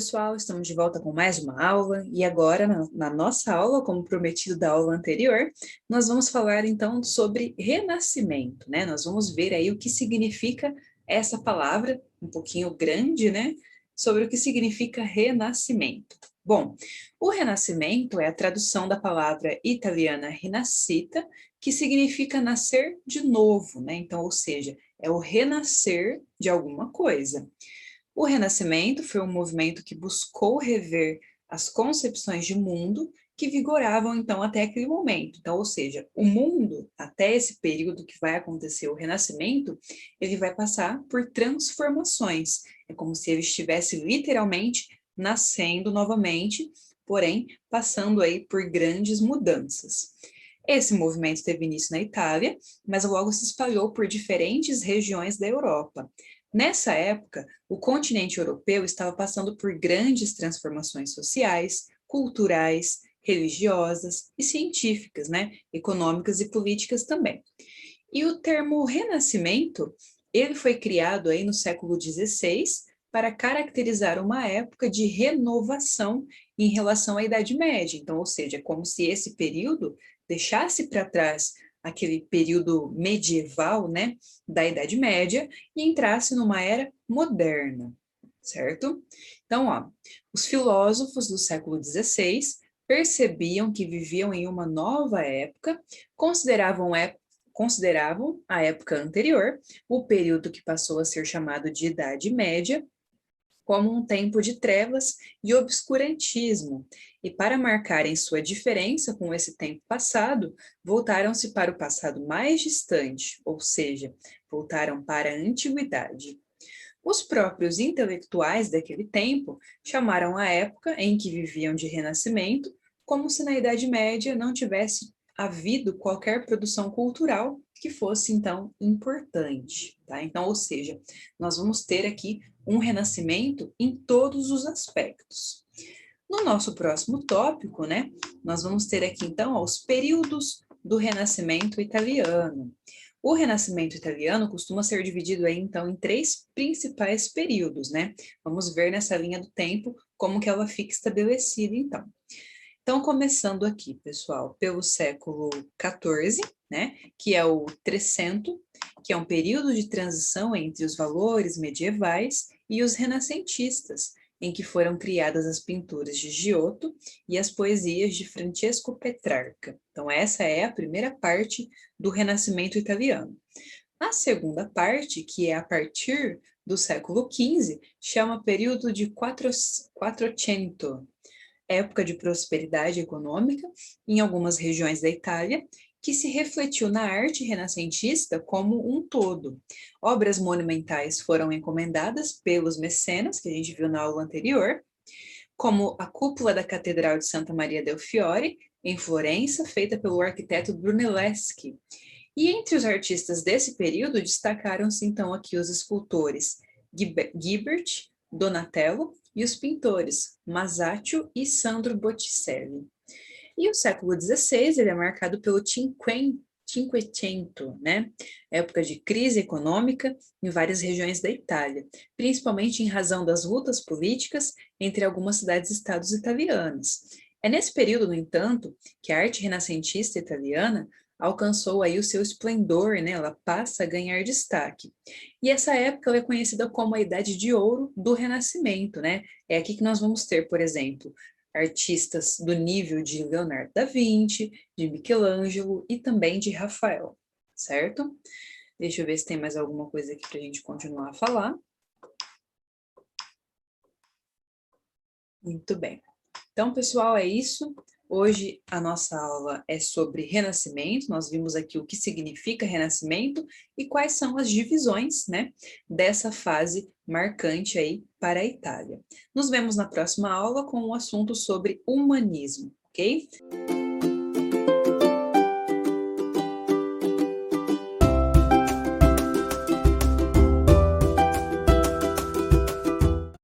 pessoal, estamos de volta com mais uma aula e agora, na nossa aula, como prometido da aula anterior, nós vamos falar então sobre renascimento, né? Nós vamos ver aí o que significa essa palavra, um pouquinho grande, né? Sobre o que significa renascimento. Bom, o renascimento é a tradução da palavra italiana rinascita, que significa nascer de novo, né? Então, ou seja, é o renascer de alguma coisa. O Renascimento foi um movimento que buscou rever as concepções de mundo que vigoravam então até aquele momento. Então, ou seja, o mundo, até esse período que vai acontecer o Renascimento, ele vai passar por transformações. É como se ele estivesse literalmente nascendo novamente, porém passando aí por grandes mudanças. Esse movimento teve início na Itália, mas logo se espalhou por diferentes regiões da Europa. Nessa época, o continente europeu estava passando por grandes transformações sociais, culturais, religiosas e científicas, né? Econômicas e políticas também. E o termo renascimento, ele foi criado aí no século XVI para caracterizar uma época de renovação em relação à Idade Média. Então, ou seja, é como se esse período deixasse para trás aquele período medieval, né, da Idade Média e entrasse numa era moderna, certo? Então, ó, os filósofos do século XVI percebiam que viviam em uma nova época, consideravam a época anterior, o período que passou a ser chamado de Idade Média, como um tempo de trevas e obscurantismo, e para marcarem sua diferença com esse tempo passado, voltaram-se para o passado mais distante, ou seja, voltaram para a antiguidade. Os próprios intelectuais daquele tempo chamaram a época em que viviam de renascimento como se na Idade Média não tivesse havido qualquer produção cultural que fosse, então, importante, tá? Então, ou seja, nós vamos ter aqui um renascimento em todos os aspectos. No nosso próximo tópico, né, nós vamos ter aqui, então, os períodos do Renascimento italiano. O Renascimento italiano costuma ser dividido aí, então, em três principais períodos, né? Vamos ver nessa linha do tempo como que ela fica estabelecida, então. Então, começando aqui, pessoal, pelo século XIV, né, que é o Trecento, que é um período de transição entre os valores medievais e os renascentistas, em que foram criadas as pinturas de Giotto e as poesias de Francesco Petrarca. Então, essa é a primeira parte do Renascimento italiano. A segunda parte, que é a partir do século XV, chama período de Quattrocento, época de prosperidade econômica em algumas regiões da Itália, que se refletiu na arte renascentista como um todo. Obras monumentais foram encomendadas pelos mecenas, que a gente viu na aula anterior, como a cúpula da Catedral de Santa Maria del Fiore, em Florença, feita pelo arquiteto Brunelleschi. E entre os artistas desse período destacaram-se então aqui os escultores Guibert, Donatello e os pintores Masaccio e Sandro Botticelli. E o século XVI ele é marcado pelo Cinquecento, né? Época de crise econômica em várias regiões da Itália, principalmente em razão das lutas políticas entre algumas cidades-estados italianas. É nesse período, no entanto, que a arte renascentista italiana alcançou aí o seu esplendor, né? Ela passa a ganhar destaque. E essa época ela é conhecida como a Idade de Ouro do Renascimento, né? É aqui que nós vamos ter, por exemplo, artistas do nível de Leonardo da Vinci, de Michelangelo e também de Rafael, certo? Deixa eu ver se tem mais alguma coisa aqui para a gente continuar a falar. Muito bem. Então, pessoal, é isso. Hoje a nossa aula é sobre renascimento. Nós vimos aqui o que significa renascimento e quais são as divisões, né, dessa fase marcante aí para a Itália. Nos vemos na próxima aula com um assunto sobre humanismo, ok?